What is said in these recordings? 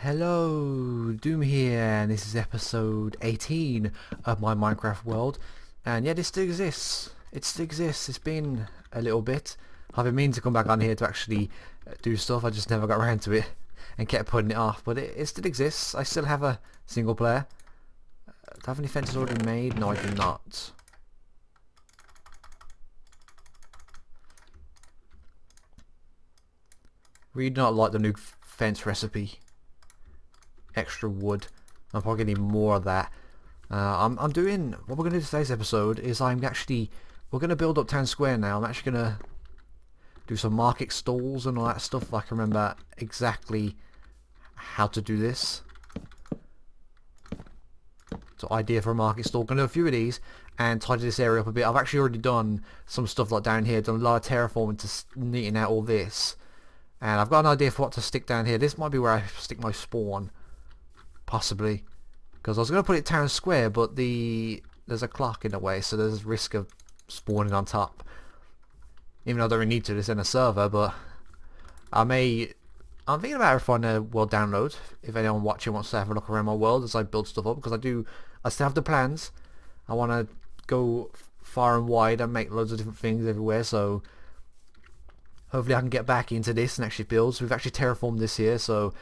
Hello, Doom here, and this is episode 18 of my Minecraft world. And yeah, this still exists. It still exists. It's been a little bit. I've been meaning to come back on here to actually do stuff. I just never got around to it and kept putting it off. But it still exists. I still have a single player. Do I have any fences already made? No, I do not. Really not like the new fence recipe. Extra wood. I'm probably gonna need more of that. I'm doing what we're gonna do today's episode is we're gonna build up town square now. I'm actually gonna do some market stalls and all that stuff. I can remember exactly how to do this. So idea for a market stall. Gonna do a few of these and tidy this area up a bit. I've actually already done some stuff like down here. Done a lot of terraforming to neaten out all this. And I've got an idea for what to stick down here. This might be where I stick my spawn. Possibly, because I was going to put it town square, but there's a clock in the way, so there's risk of spawning on top. Even though I don't really need to, this in a server, but I'm thinking about it for a world download. If anyone watching wants to have a look around my world as I build stuff up, because I still have the plans. I want to go far and wide and make loads of different things everywhere. So hopefully I can get back into this and actually build. So we've actually terraformed this here, so.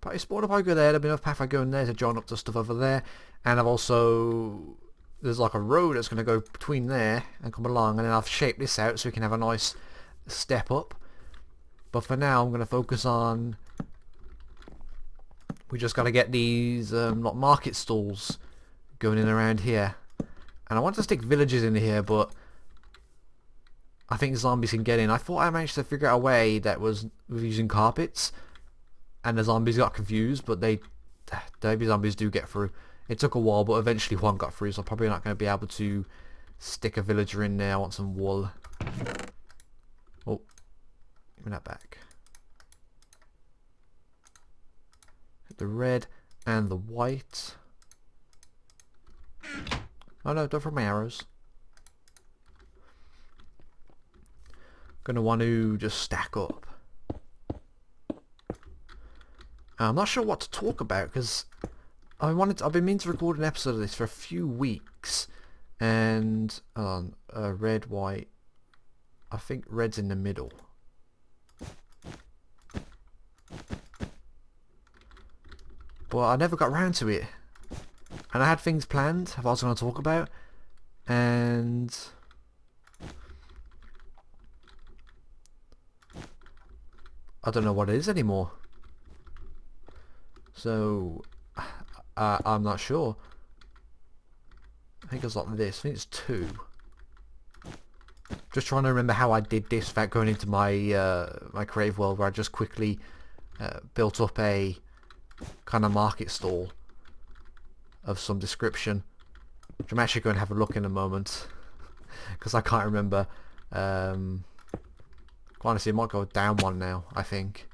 Probably spawn if I go there, there'll be enough path I go in there to join up to stuff over there. And I've also, there's like a road that's going to go between there and come along, and then I've shaped this out so we can have a nice step up. But for now I'm going to focus on, we just got to get these like market stalls going in around here. And I want to stick villages in here, but I think zombies can get in. I thought I managed to figure out a way that was with using carpets. And the zombies got confused, but maybe zombies do get through. It took a while, but eventually one got through, so I'm probably not going to be able to stick a villager in there. I want some wool. Oh, give me that back. The red and the white. Oh no, don't throw my arrows. Gonna want to just stack up. I'm not sure what to talk about because I've been meaning to record an episode of this for a few weeks, and red, white. I think red's in the middle. But I never got around to it, and I had things planned I was going to talk about, and I don't know what it is anymore. So, I'm not sure. I think it's like this. I think it's 2. Just trying to remember how I did this without going into my my creative world, where I just quickly built up a kind of market stall of some description. Which I'm actually going to have a look in a moment, because I can't remember. Honestly, it might go down one now, I think.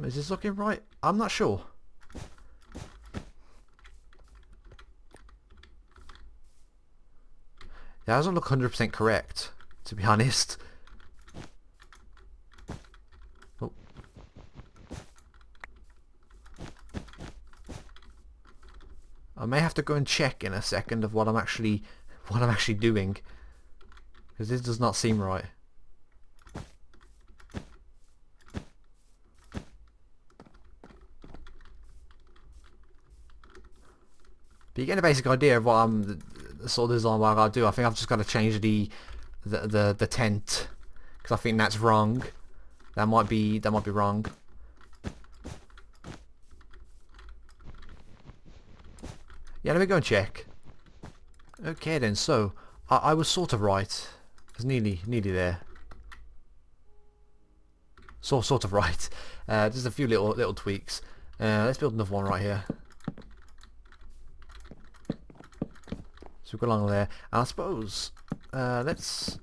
Is this looking right? I'm not sure. That doesn't look 100% correct, to be honest. Oh. I may have to go and check in a second of what I'm actually doing, because this does not seem right. But you get a basic idea of what the sort of design what I gotta do. I think I've just got to change the tent, because I think that's wrong. That might be wrong. Yeah, let me go and check. Okay then, so I was sort of right. I was nearly there. Sort of right. Just a few little tweaks. Let's build another one right here. So we go along there, and I suppose let's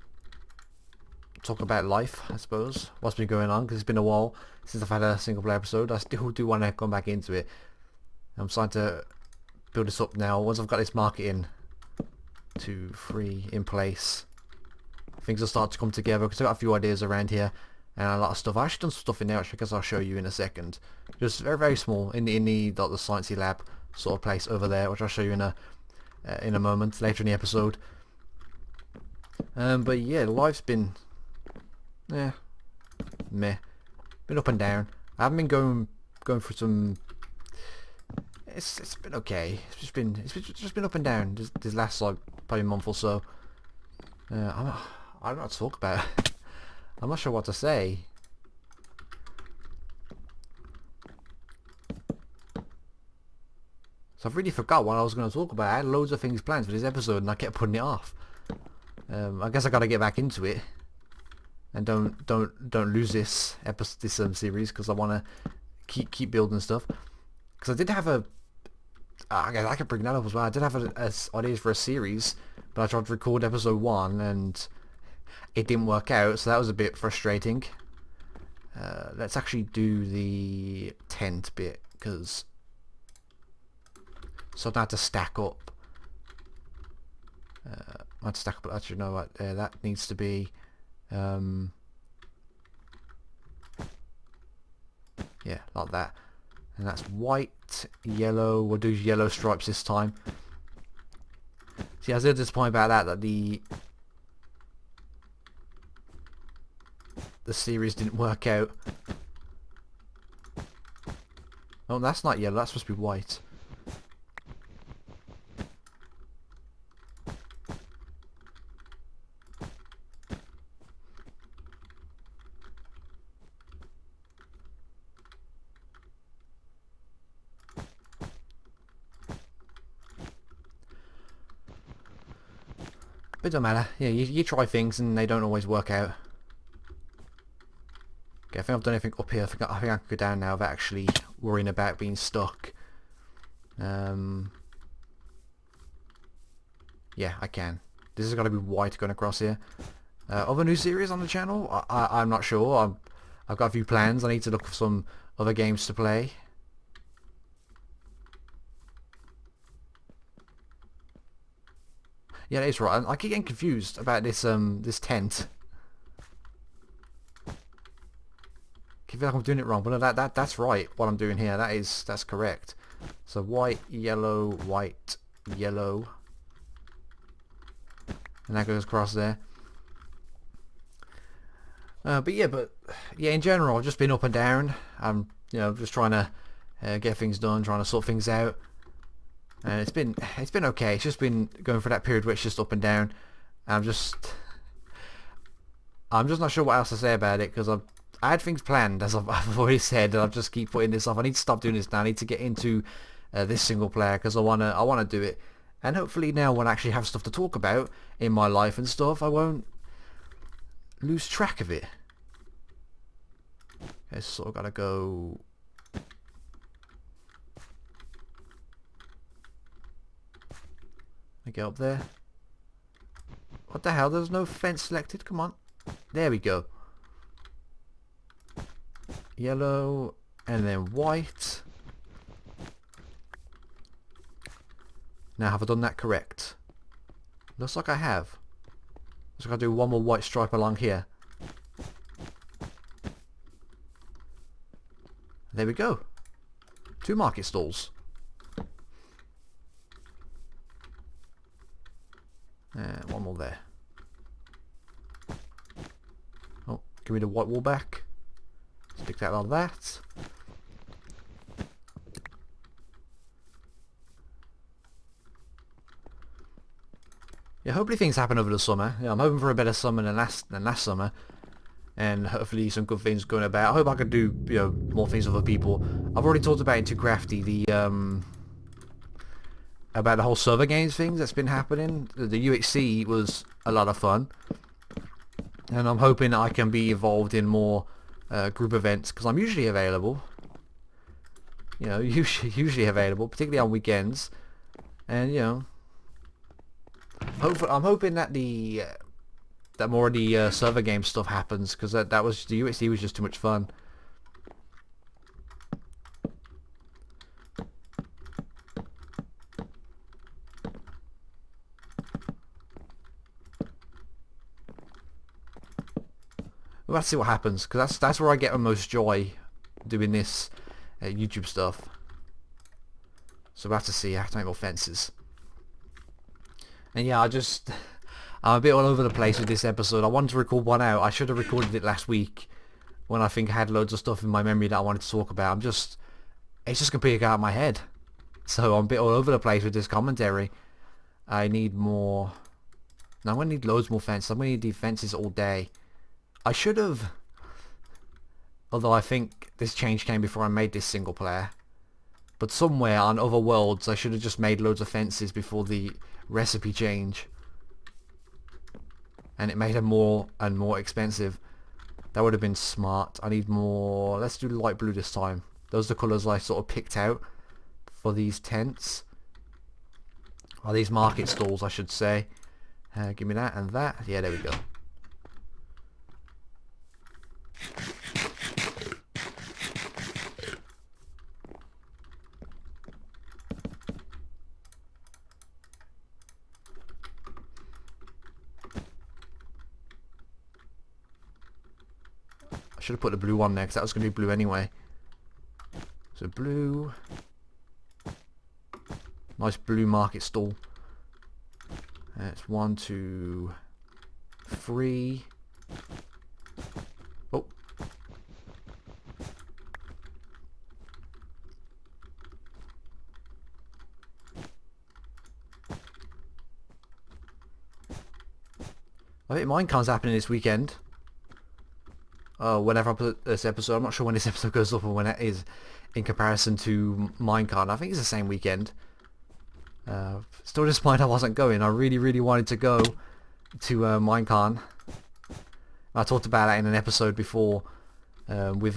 talk about life. I suppose what's been going on, because it's been a while since I've had a single player episode. I still do want to come back into it. I'm starting to build this up now. Once I've got this marketing 2, 3 in place, things will start to come together because I've got a few ideas around here and a lot of stuff. I've actually done some stuff in there actually, because I'll show you in a second. Just very, very small in the like, the sciencey lab sort of place over there, which I'll show you in a moment later in the episode. But yeah, life's been meh, been up and down. I haven't been going through some. It's been okay. It's just been up and down this last like probably month or so. I don't know what to talk about. I'm not sure what to say. So I've really forgot what I was going to talk about. I had loads of things planned for this episode and I kept putting it off. I guess I got to get back into it and don't lose this series, because I want to keep building stuff. Because I did have I can bring that up as well. I did have ideas for a series, but I tried to record episode 1 and it didn't work out, so that was a bit frustrating. Let's actually do the tent bit, because so I don't have to stack up. I have to stack up, actually no, what, that needs to be yeah, like that. And that's white, yellow. We'll do yellow stripes this time. See, I was a little disappointed about that the series didn't work out. Oh, that's not yellow. That's supposed to be white. But it don't matter. Yeah, you try things and they don't always work out. Okay, I think I've done everything up here. I think I can go down now without actually worrying about being stuck. Yeah, I can. This has got to be white going across here. Other new series on the channel? I'm not sure. I've got a few plans. I need to look for some other games to play. Yeah, it's right. I keep getting confused about this this tent. I feel like I'm doing it wrong, but no, that's right. What I'm doing here, that's correct. So white, yellow, and that goes across there. But yeah, in general, I've just been up and down. I'm just trying to get things done, trying to sort things out. And it's been okay. It's just been going for that period where it's just up and down. I'm just not sure what else to say about it, because I had things planned, as I've already said, and I just keep putting this off. I need to stop doing this now. I need to get into this single player, because I wanna do it. And hopefully now, when I actually have stuff to talk about in my life and stuff, I won't lose track of it. Okay, so I've gotta go. I get up there. What the hell? There's no fence selected. Come on. There we go. Yellow and then white. Now, have I done that correct? Looks like I have. Just gotta do one more white stripe along here. There we go. 2 market stalls. And one more there. Oh, give me the white wall back. Stick that on that. Yeah, hopefully things happen over the summer. Yeah, I'm hoping for a better summer than last summer, and hopefully some good things going about. I hope I can do more things with other people. I've already talked about Into Crafty, about the whole server games thing that's been happening. The UHC was a lot of fun, and I'm hoping I can be involved in more group events, because I'm usually available. Usually available, particularly on weekends, and I'm hoping that that more of the server game stuff happens, because that was the UHC was just too much fun. We'll have to see what happens, because that's where I get the most joy doing this YouTube stuff. So we'll have to see. I have to make more fences. And yeah, I'm a bit all over the place with this episode. I wanted to record one out. I should have recorded it last week when I think I had loads of stuff in my memory that I wanted to talk about. It's just completely out of my head. So I'm a bit all over the place with this commentary. I need more. Now I'm going to need loads more fences. I'm going to need defenses all day. I should have. Although I think this change came before I made this single player. But somewhere on other worlds I should have just made loads of fences before the recipe change. And it made them more and more expensive. That would have been smart. I need more. Let's do light blue this time. Those are the colours I sort of picked out for these tents. Or these market stalls, I should say. Give me that and that. Yeah, there we go. I should have put the blue one there because that was going to be blue anyway. So blue. Nice blue market stall. That's 1, 2, 3. Oh. I think Minecon's happening this weekend. Whenever I put this episode, I'm not sure when this episode goes up or when it is in comparison to Minecon. I think it's the same weekend. Still disappointed I wasn't going. I really wanted to go to Minecon. I talked about that in an episode before with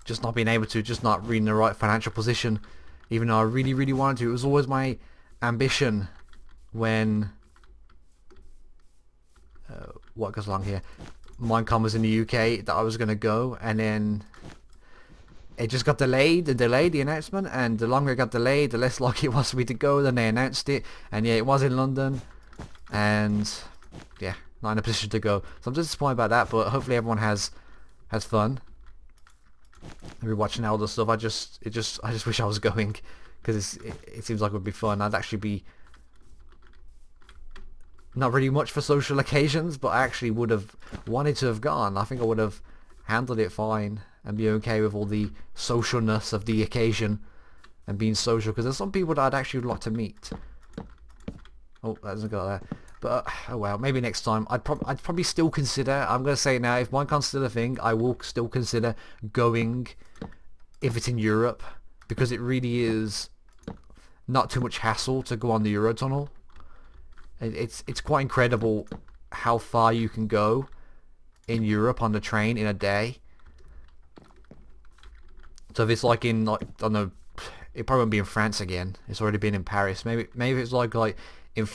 just not being able to, just not being in the right financial position, even though I really wanted to. It was always my ambition when what goes along here, Minecon was in the UK, that I was going to go, and then it just got delayed, the announcement, and the longer it got delayed, the less likely it was for me to go. Then they announced it, and yeah, it was in London, and yeah, not in a position to go. So I'm disappointed about that, but hopefully everyone has fun. We're watching all the stuff. I just wish I was going, because it seems like it would be fun. I'd actually be not really much for social occasions, but I actually would have wanted to have gone. I think I would have handled it fine and be okay with all the socialness of the occasion and being social, because there's some people that I'd actually like to meet. Oh, that doesn't go there. But oh well, maybe next time. I'd probably still consider, I'm going to say it now, if Minecon's still a thing, I will still consider going if it's in Europe, because it really is not too much hassle to go on the Eurotunnel. It's quite incredible how far you can go in Europe on the train in a day. So if it's like in, like, I don't know, it probably won't be in France again. It's already been in Paris. Maybe it's like in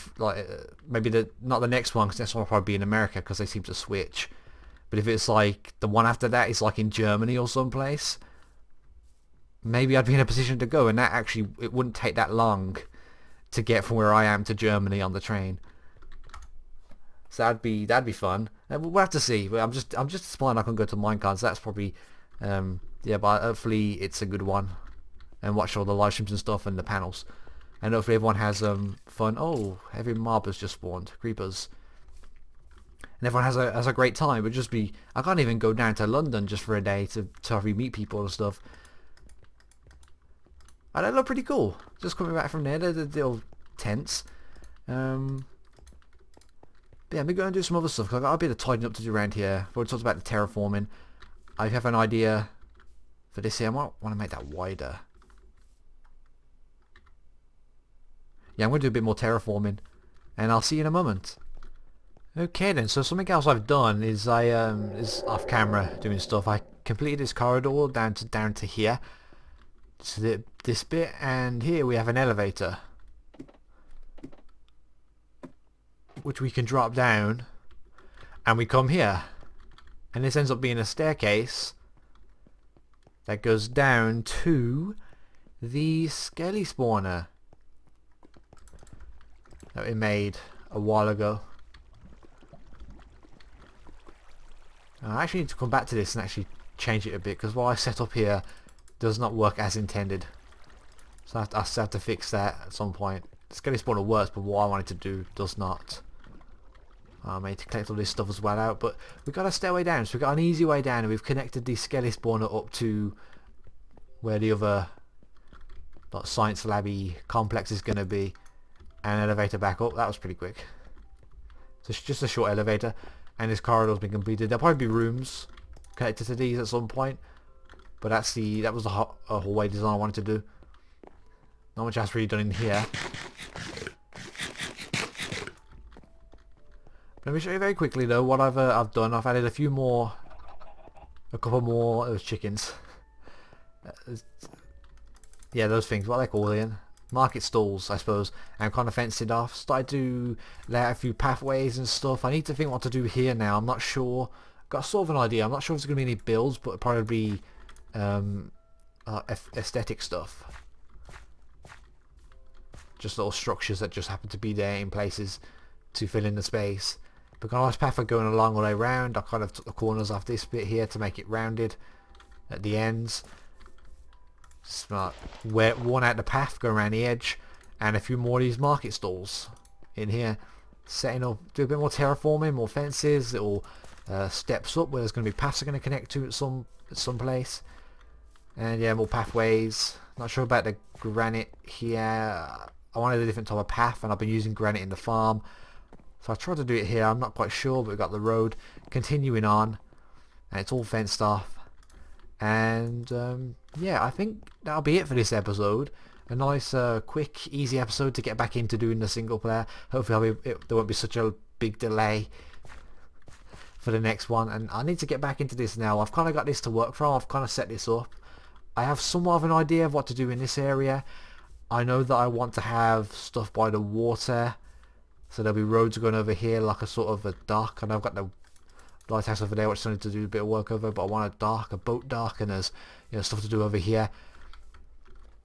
maybe not the next one, because this one will probably be in America because they seem to switch. But if it's like the one after that, it's like in Germany or someplace. Maybe I'd be in a position to go, and that actually, it wouldn't take that long to get from where I am to Germany on the train. So that'd be fun. We'll have to see. I'm just disappointed I couldn't go to Minecon. So that's probably yeah, but hopefully it's a good one, and watch all the live streams and stuff and the panels, and hopefully everyone has fun. Oh, heavy mob has just spawned, creepers, and everyone has a great time. But just be, I can't even go down to London just for a day to actually meet people and stuff. And that looked pretty cool. Just coming back from there, the little tents. But yeah, maybe go and do some other stuff, because I've got a bit of tidying up to do around here. I've already talked about the terraforming. I have an idea for this here. I might want to make that wider. Yeah, I'm going to do a bit more terraforming, and I'll see you in a moment. Okay then, so something else I've done is is off camera doing stuff. I completed this corridor down to here. So this bit, and here we have an elevator which we can drop down, and we come here, and this ends up being a staircase that goes down to the skelly spawner that we made a while ago. I actually need to come back to this and actually change it a bit, because what I set up here does not work as intended. So I still have to fix that at some point. The skelly spawner works, but what I wanted to do does not. I need to collect all this stuff as well out, but we've got a stairway down, so we've got an easy way down, and we've connected the skelly spawner up to where the other like, science labby complex is going to be, and an elevator back up. That was pretty quick. So it's just a short elevator, and this corridor's been completed. There'll probably be rooms connected to these at some point, but that was the hallway design I wanted to do. Not much else really done in here. Let me show you very quickly though what I've done. I've added a couple more of those chickens. Yeah, those things. What are they called again? Market stalls, I suppose. And kind of fenced it off. Started to lay out a few pathways and stuff. I need to think what to do here now. I'm not sure. Got sort of an idea. I'm not sure if there's going to be any builds, but it'll probably be aesthetic stuff. Just little structures that just happen to be there in places to fill in the space. But got a nice path going along all the way around. I kind of took the corners off this bit here to make it rounded at the ends. Smart. Worn out the path, go around the edge, and a few more of these market stalls in here. Setting up, do a bit more terraforming, more fences, little steps up where there's going to be paths are going to connect to at some place. And yeah, more pathways. Not sure about the granite here. I wanted a different type of path, and I've been using granite in the farm. So I tried to do it here. I'm not quite sure, but we've got the road continuing on, and it's all fenced off. And yeah, I think that'll be it for this episode. A nice, quick, easy episode to get back into doing the single player. Hopefully there won't be such a big delay for the next one. And I need to get back into this now. I've kind of got this to work from. I've kind of set this up. I have somewhat of an idea of what to do in this area. I know that I want to have stuff by the water. So there'll be roads going over here like a sort of a dock. And I've got the lighthouse over there which I need to do a bit of work over. But I want a boat dock, and there's stuff to do over here.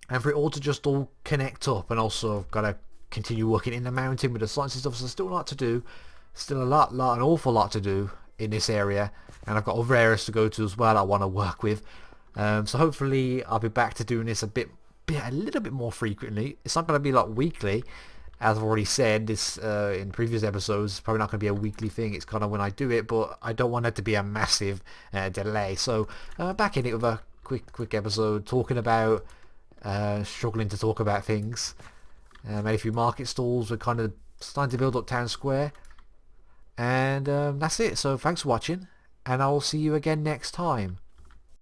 And for it all to just all connect up, and also I've got to continue working in the mountain with the science and stuff. So there's still a lot to do. Still an awful lot to do in this area. And I've got other areas to go to as well I want to work with. So hopefully I'll be back to doing this a little bit more frequently. It's not going to be like weekly, as I've already said this in previous episodes. It's probably not going to be a weekly thing. It's kind of when I do it, but I don't want it to be a massive delay. So back in it with a quick episode talking about struggling to talk about things. Made a few market stalls. We're kind of starting to build up town square, and that's it. So thanks for watching, and I will see you again next time.